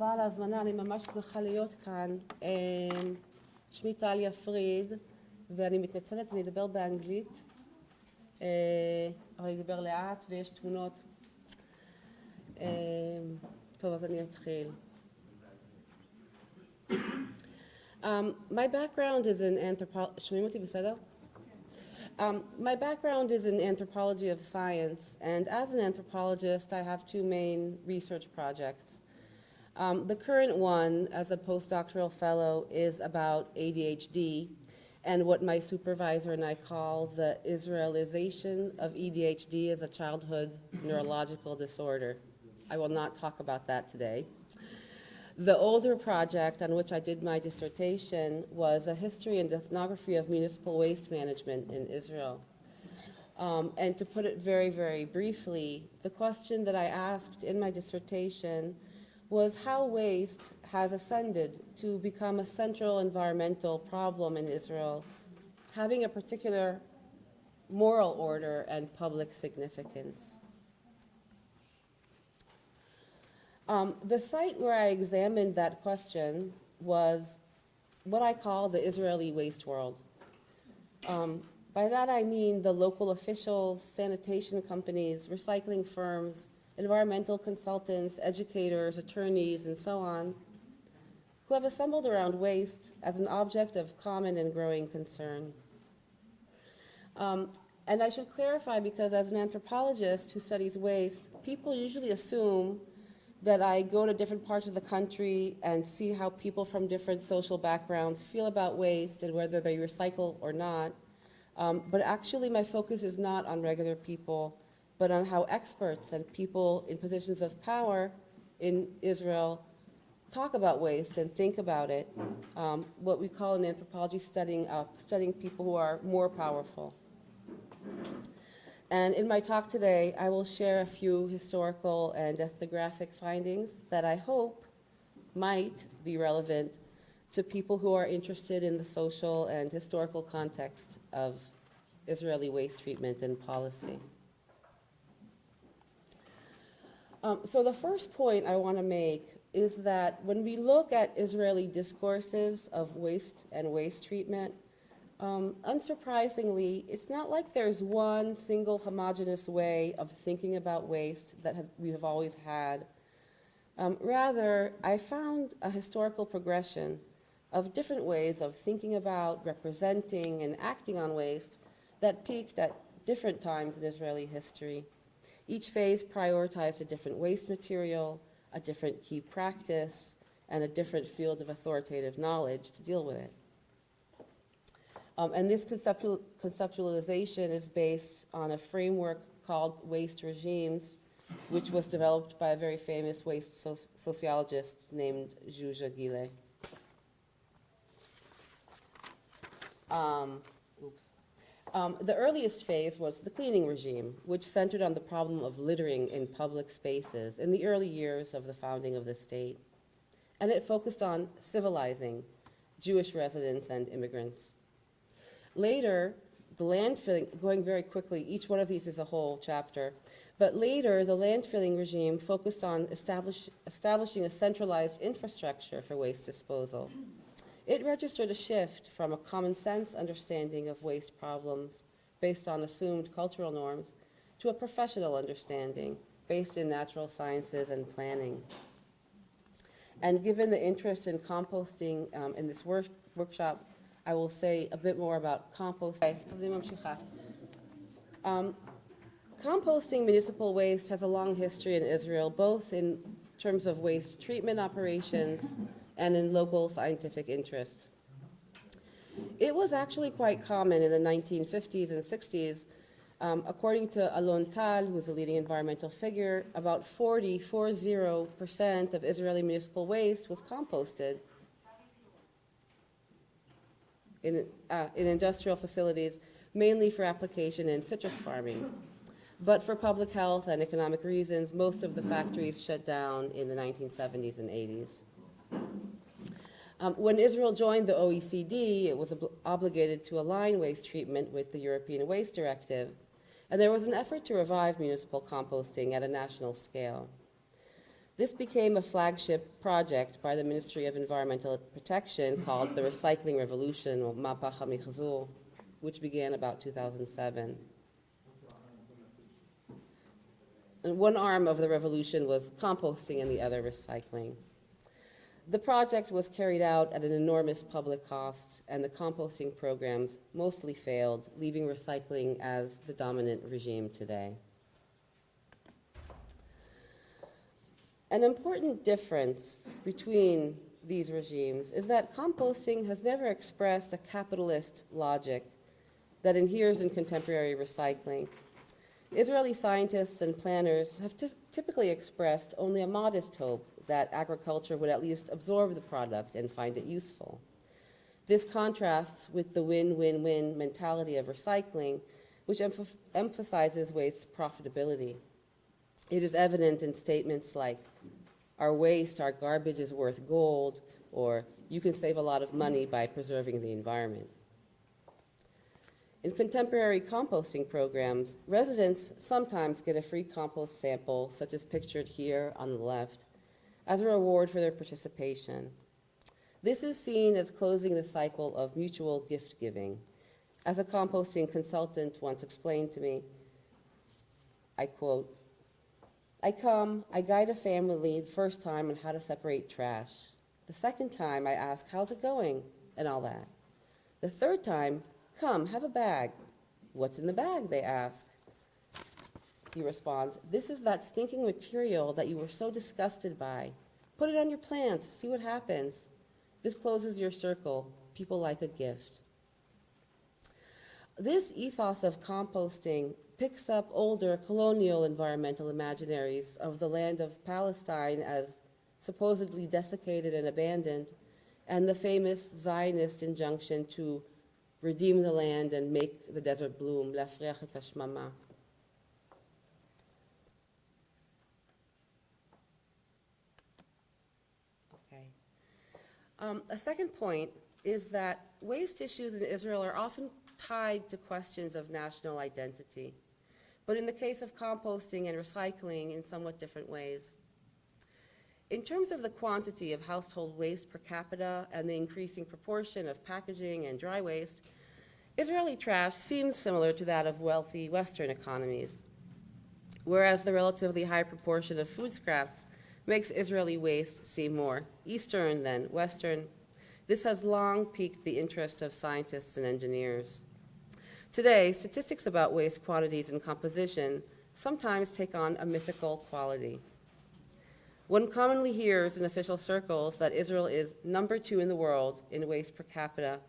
רבה על ההזמנה, אני ממש שמחה להיות כאן. שמי טליה פריד, ואני מתנצלת, אני אדבר באנגלית, אבל אני אדבר לאט ויש תמונות. טוב, אז אני אתחיל. My background is in anthropology. שומעים אותי בסדר? My background is in anthropology of science, and as an anthropologist, I have two main research projects. The current one, as a postdoctoral fellow, is about ADHD and what my supervisor and I call the Israelization of ADHD as a childhood neurological disorder. I will not talk about that today. The older project on which I did my dissertation was a history and ethnography of municipal waste management in Israel. And to put it very, very briefly, the question that I asked in my dissertation was how waste has ascended to become a central environmental problem in Israel, having a particular moral order and public significance. The site where I examined that question was what I call the Israeli waste world. By that I mean the local officials, sanitation companies, recycling firms, environmental consultants, educators, attorneys, and so on, who have assembled around waste as an object of common and growing concern. And I should clarify, because as an anthropologist who studies waste, people usually assume that I go to different parts of the country and see how people from different social backgrounds feel about waste and whether they recycle or not. But actually my focus is not on regular people, but on how experts and people in positions of power in Israel talk about waste and think about it, what we call in anthropology studying people who are more powerful. And in my talk today, I will share a few historical and ethnographic findings that I hope might be relevant to people who are interested in the social and historical context of Israeli waste treatment and policy. So the first point I want to make is that when we look at Israeli discourses of waste and waste treatment, unsurprisingly, it's not like there's one single homogeneous way of thinking about waste that we have always had. Rather, I found a historical progression of different ways of thinking about, representing, and acting on waste that peaked at different times in Israeli history. Each phase prioritized a different waste material, a different key practice, and a different field of authoritative knowledge to deal with it. And this conceptualization is based on a framework called waste regimes, which was developed by a very famous waste sociologist named Zsuzsa Gile. The earliest phase was the cleaning regime, which centered on the problem of littering in public spaces in the early years of the founding of the state. And it focused on civilizing Jewish residents and immigrants. Later, the landfilling, going very quickly, each one of these is a whole chapter, but later the landfilling regime focused on establishing a centralized infrastructure for waste disposal. It registered a shift from a common sense understanding of waste problems based on assumed cultural norms to a professional understanding based in natural sciences and planning. And given the interest in composting in this workshop, I will say a bit more about composting. Composting municipal waste has a long history in Israel, both in terms of waste treatment operations and in local scientific interest. It was actually quite common in the 1950s and 60s. According to Alon Tal, who is a leading environmental figure, about 40% of Israeli municipal waste was composted in industrial facilities, mainly for application in citrus farming. But for public health and economic reasons, most of the factories shut down in the 1970s and 80s. When Israel joined the OECD, it was obligated to align waste treatment with the European Waste Directive, and there was an effort to revive municipal composting at a national scale. This became a flagship project by the Ministry of Environmental Protection called the Recycling Revolution, or Mapach HaMichzur, which began about 2007. And one arm of the revolution was composting and the other recycling. The project was carried out at an enormous public cost, and the composting programs mostly failed, leaving recycling as the dominant regime today. An important difference between these regimes is that composting has never expressed a capitalist logic that inheres in contemporary recycling. Israeli scientists and planners have typically expressed only a modest hope that agriculture would at least absorb the product and find it useful. This contrasts with the win-win-win mentality of recycling, which emphasizes waste profitability. It is evident in statements like, our waste, our garbage is worth gold, or you can save a lot of money by preserving the environment. In contemporary composting programs, residents sometimes get a free compost sample, such as pictured here on the left, as a reward for their participation. This is seen as closing the cycle of mutual gift giving. As a composting consultant once explained to me, I quote, I come, I guide a family the first time on how to separate trash. The second time I ask, how's it going? And all that. The third time, come, have a bag. What's in the bag, they ask. He responds, this is that stinking material that you were so disgusted by. Put it on your plants, see what happens. This closes your circle. People like a gift. This ethos of composting picks up older colonial environmental imaginaries of the land of Palestine as supposedly desiccated and abandoned, and the famous Zionist injunction to redeem the land and make the desert bloom, להפריח את השממה. A second point is that waste issues in Israel are often tied to questions of national identity, but in the case of composting and recycling, in somewhat different ways. In terms of the quantity of household waste per capita and the increasing proportion of packaging and dry waste, Israeli trash seems similar to that of wealthy Western economies, whereas the relatively high proportion of food scraps makes Israeli waste seem more Eastern than Western. This has long piqued the interest of scientists and engineers. Today, statistics about waste quantities and composition sometimes take on a mythical quality. One commonly hears in official circles that Israel is number 2 in the world in waste per capita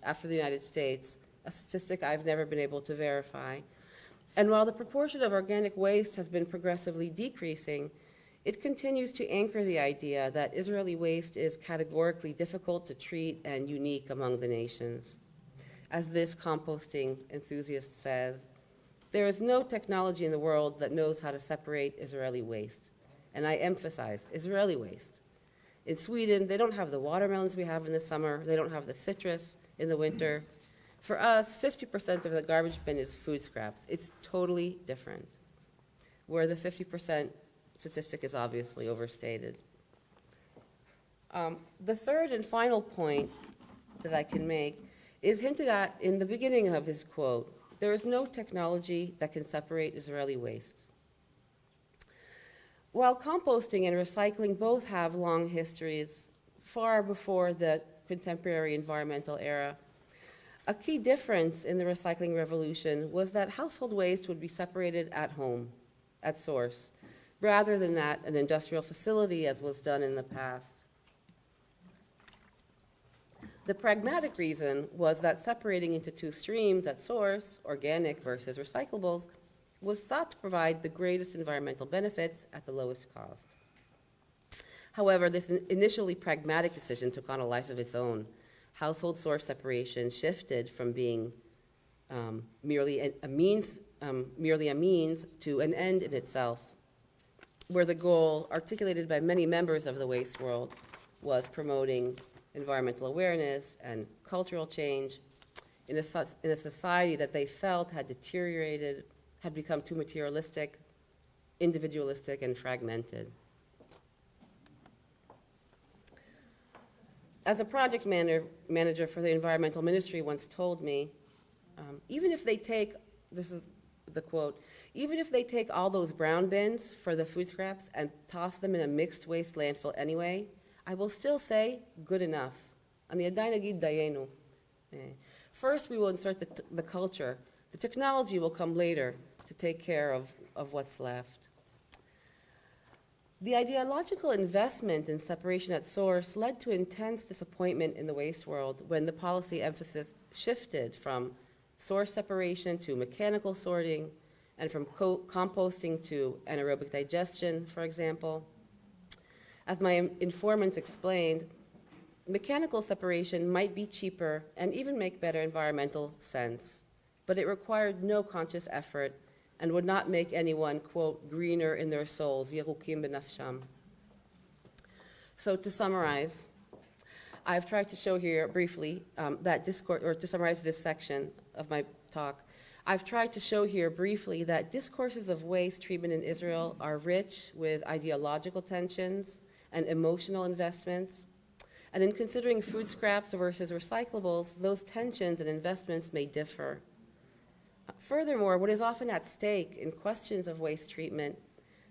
after the United States, a statistic I've never been able to verify. And while the proportion of organic waste has been progressively decreasing, it continues to anchor the idea that Israeli waste is categorically difficult to treat and unique among the nations. As this composting enthusiast says, there is no technology in the world that knows how to separate Israeli waste. And I emphasize, Israeli waste. In Sweden, they don't have the watermelons we have in the summer. They don't have the citrus in the winter. For us, 50% of the garbage bin is food scraps. It's totally different, where the 50% statistic is obviously overstated. The third and final point that I can make is hinted at in the beginning of his quote. There is no technology that can separate Israeli waste. While composting and recycling both have long histories, far before the contemporary environmental era, a key difference in the recycling revolution was that household waste would be separated at home, at source, rather than at an industrial facility as was done in the past. The pragmatic reason was that separating into 2 streams at source, organic versus recyclables, was thought to provide the greatest environmental benefits at the lowest cost. However, this initially pragmatic decision took on a life of its own. Household source separation shifted from being merely a means to an end in itself, where the goal, articulated by many members of the waste world, was promoting environmental awareness and cultural change in a society that they felt had deteriorated, had become too materialistic, individualistic, and fragmented. As a project manager for the environmental ministry once told me, even if they take, this is the quote, even if they take all those brown bins for the food scraps and toss them in a mixed waste landfill anyway, I will still say, good enough. אני עדיין אגיד דיינו. First, we will insert the culture. The technology will come later to take care of what's left. The ideological investment in separation at source led to intense disappointment in the waste world when the policy emphasis shifted from source separation to mechanical sorting and from composting to anaerobic digestion, for example. As my informants explained, mechanical separation might be cheaper and even make better environmental sense, but it required no conscious effort and would not make anyone, quote, greener in their souls, yerukim benafsham. So to summarize, I've tried to show here briefly that discourse, or to summarize this section of my talk, I've tried to show here briefly that discourses of waste treatment in Israel are rich with ideological tensions and emotional investments. And in considering food scraps versus recyclables, those tensions and investments may differ. Furthermore, what is often at stake in questions of waste treatment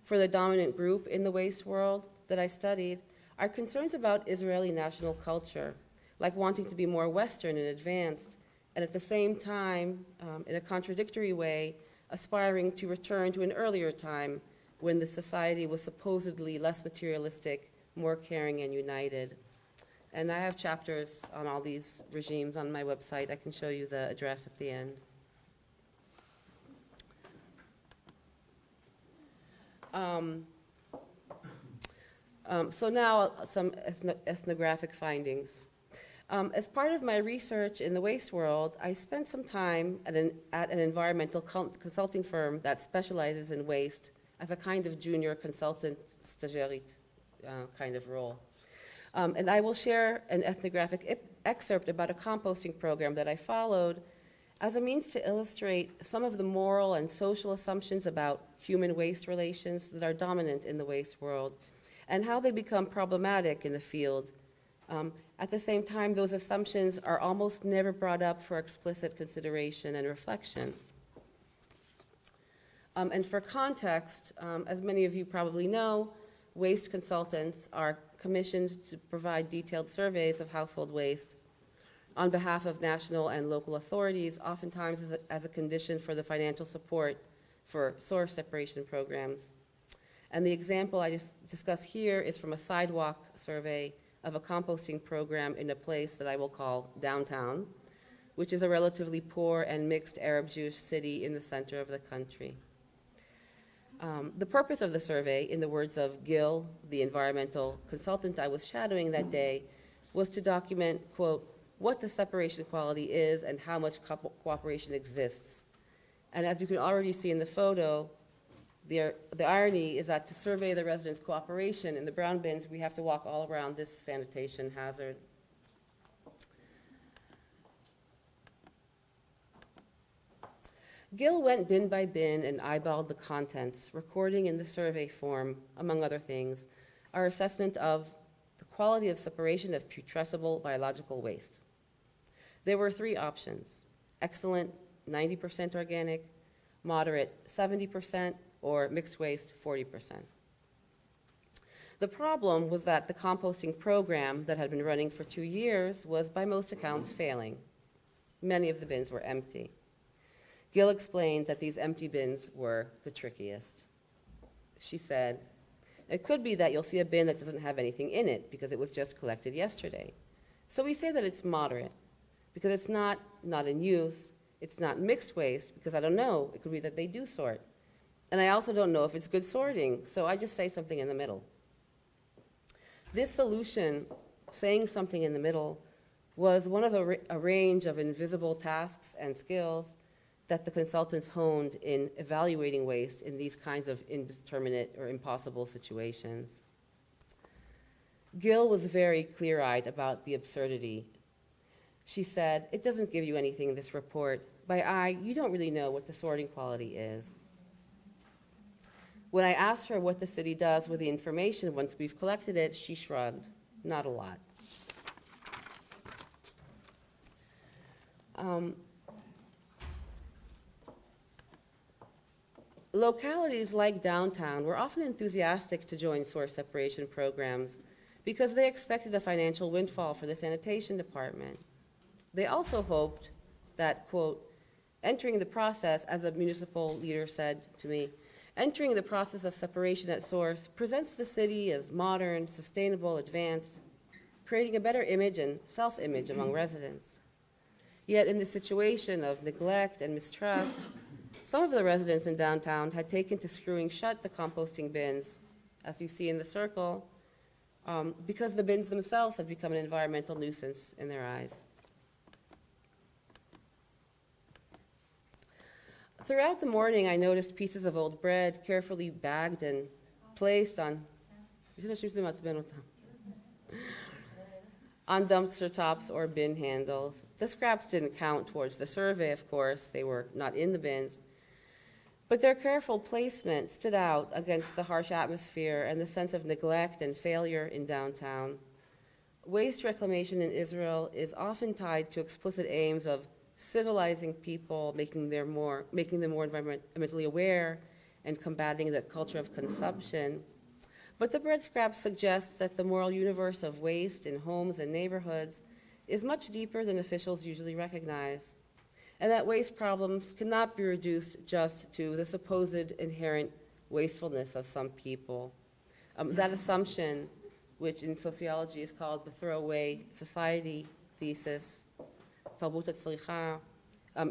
for the dominant group in the waste world that I studied are concerns about Israeli national culture, like wanting to be more Western and advanced, and at the same time, in a contradictory way, aspiring to return to an earlier time when the society was supposedly less materialistic, more caring and united. And I have chapters on all these regimes on my website. I can show you the address at the end. So now some ethnographic findings. As part of my research in the waste world, I spent some time at an environmental consulting firm that specializes in waste as a kind of junior consultant, stagiaire kind of role. And I will share an ethnographic excerpt about a composting program that I followed as a means to illustrate some of the moral and social assumptions about human waste relations that are dominant in the waste world and how they become problematic in the field. At the same time, those assumptions are almost never brought up for explicit consideration and reflection. And for context, as many of you probably know, waste consultants are commissioned to provide detailed surveys of household waste on behalf of national and local authorities, oftentimes as a condition for the financial support for source separation programs. And the example I just discussed here is from a sidewalk survey of a composting program in a place that I will call downtown, which is a relatively poor and mixed Arab-Jewish city in the center of the country. The purpose of the survey, in the words of Gil, the environmental consultant I was shadowing that day, was to document, quote, what the separation quality is and how much cooperation exists. And as you can already see in the photo, the irony is that to survey the residents' cooperation in the brown bins, we have to walk all around this sanitation hazard. Gil went bin by bin and eyeballed the contents, recording in the survey form, among other things, our assessment of the quality of separation of putrescible biological waste. There were three options: excellent, 90% organic, moderate, 70%, or mixed waste, 40%. The problem was that the composting program that had been running for 2 years was, by most accounts, failing. Many of the bins were empty. Gil explained that these empty bins were the trickiest. She said, it could be that you'll see a bin that doesn't have anything in it because it was just collected yesterday. So we say that it's moderate because it's not in use. It's not mixed waste because I don't know. It could be that they do sort. And I also don't know if it's good sorting, so I just say something in the middle. This solution, saying something in the middle, was one of a range of invisible tasks and skills that the consultants honed in evaluating waste in these kinds of indeterminate or impossible situations. Gil was very clear-eyed about the absurdity. She said, it doesn't give you anything, this report. By eye, you don't really know what the sorting quality is. When I asked her what the city does with the information once we've collected it, she shrugged. Not a lot. Localities like downtown were often enthusiastic to join source separation programs because they expected a financial windfall for the sanitation department. They also hoped that, quote, entering the process, as a municipal leader said to me, entering the process of separation at source presents the city as modern, sustainable, advanced, creating a better image and self-image among residents. Yet in the situation of neglect and mistrust, some of the residents in downtown had taken to screwing shut the composting bins, as you see in the circle, because the bins themselves had become an environmental nuisance in their eyes. Throughout the morning, I noticed pieces of old bread carefully bagged and placed on dumpster tops or bin handles. The scraps didn't count towards the survey, of course. They were not in the bins. But their careful placement stood out against the harsh atmosphere and the sense of neglect and failure in downtown. Waste reclamation in Israel is often tied to explicit aims of civilizing people, making them more environmentally aware, and combating the culture of consumption. But the bread scraps suggest that the moral universe of waste in homes and neighborhoods is much deeper than officials usually recognize, and that waste problems cannot be reduced just to the supposed inherent wastefulness of some people. That assumption, which in sociology is called the throwaway society thesis,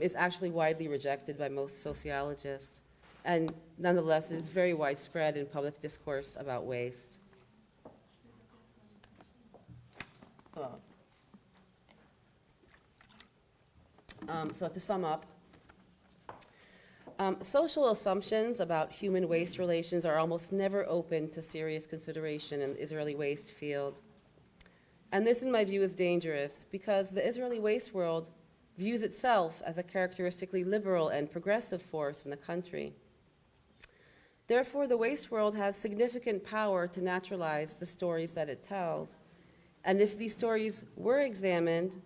is actually widely rejected by most sociologists, and nonetheless it is very widespread in public discourse about waste. So to sum up, social assumptions about human waste relations are almost never open to serious consideration in the Israeli waste field. And this, in my view, is dangerous because the Israeli waste world views itself as a characteristically liberal and progressive force in the country. Therefore, the waste world has significant power to naturalize the stories that it tells. And if these stories were examined,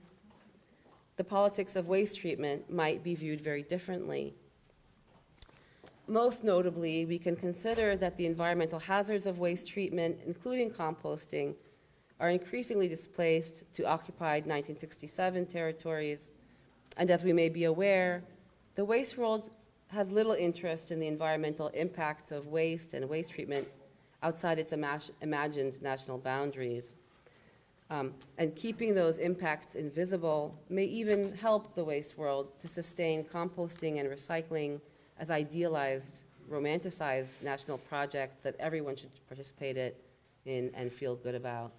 the politics of waste treatment might be viewed very differently. Most notably, we can consider that the environmental hazards of waste treatment, including composting, are increasingly displaced to occupied 1967 territories. And as we may be aware, the waste world has little interest in the environmental impacts of waste and waste treatment outside its imagined national boundaries. And keeping those impacts invisible may even help the waste world to sustain composting and recycling as idealized, romanticized national projects that everyone should participate in and feel good about.